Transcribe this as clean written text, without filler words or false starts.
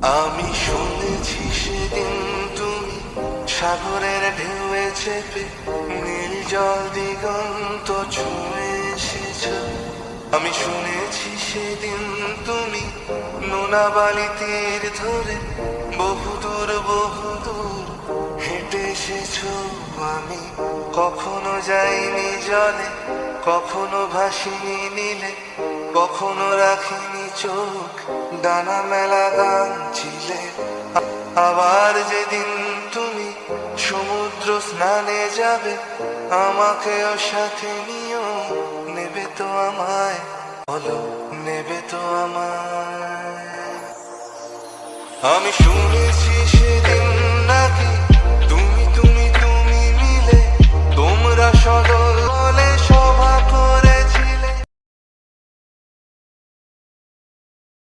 আমি শুনেছি সেদিন তুমি সাগরের ঢেউয়ে চেপে নীল জল দিগন্ত ছুঁয়ে এসেছ। আমি শুনেছি সেদিন তুমি নোনা বালি তীর ধরে বহুদূর বহুদূর হেঁটে এসেছ। আমি কখনো যাইনি জলে, কখনো ভাসিনি নীলে, কখনো রাখিনি চোখ ডানা মেলা গান ছিলে। আবার যেদিন তুমি সমুদ্র স্নানে যাবে, আমাকেও সাথে নিও, নেবে তো আমায়, বলো নেবে তো আমায়। আমি শুনেছি সেদিন নাকি তুমি তুমি তুমি মিলে তোমরা সদর